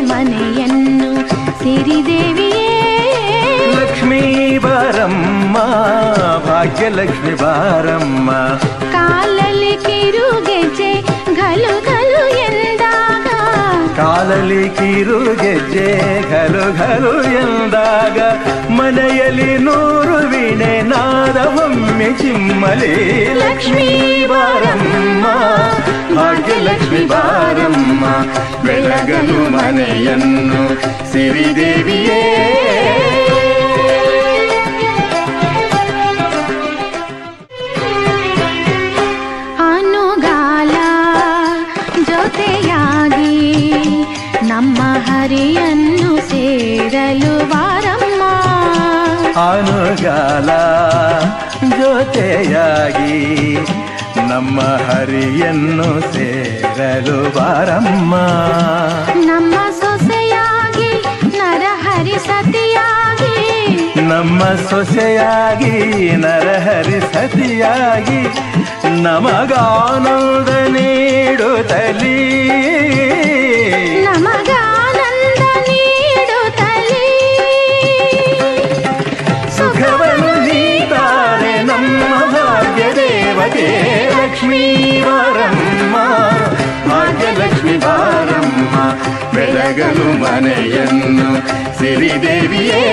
ಮನೆಯನ್ನು ಸಿರಿದೇವಿಯೇ. ಲಕ್ಷ್ಮೀ ಬಾರಮ್ಮ ಭಾಗ್ಯಲಕ್ಷ್ಮಿ ಬಾರಮ್ಮ. ಕಾಲಲ್ಲಿ ಕಿರುಗೆಜ್ಜೆ ಘಲು ಘಲು ಎಂದಾಗ, ಕಾಲಲ್ಲಿ ಕಿರುಗೆಜ್ಜೆ ಘಲು ಘಲು ಎಂದಾಗ, ಮನೆಯಲ್ಲಿ 100 ವೀಣೆ ನಾದವೊಮ್ಮೆ ಚಿಮ್ಮಲಿ. ಲಕ್ಷ್ಮೀ ಬಾರಮ್ಮ ಭಾಗ್ಯಲಕ್ಷ್ಮಿ ಬಾರಮ್ಮ, ಬೆಳಗಲು ಮನೆಯನ್ನು ಸಿರಿದೇವಿಯೇ. ಅನುಗಾಲ ಜೊತೆಯಾಗಿ ನಮ್ಮ ಹರಿಯನ್ನು ಸೇರಲು ಬಾರಮ್ಮ. ಅನುಗಾಲ ಜೊತೆಯಾಗಿ ನಮ್ಮ ಹರಿಯನ್ನು ಸೇರಲು ಬಾರಮ್ಮ. ನಮ್ಮ ಸೊಸೆಯಾಗಿ ನರಹರಿ ಸತಿಯಾಗಿ, ನಮ್ಮ ಸೊಸೆಯಾಗಿ ನರಹರಿ ಸತಿಯಾಗಿ, ನಮಗಾನಂದ ನೀಡುತ್ತಲೀ. ನಮಗಾನಂದ ನೀಡುತ್ತಲೀ. ಸುಖವನ್ನು ನೀತಾರೆ ನಮ್ಮ ಭಾಗ್ಯ ದೇವತೆ. ಲಕ್ಷ್ಮೀ ಬಾರಮ್ಮ ಭಾಗ್ಯಲಕ್ಷ್ಮಿ ಬಾರಮ್ಮ, ಬೆಳಗಲು ಮನೆಯನ್ನು ಸಿರಿದೇವಿಯೇ.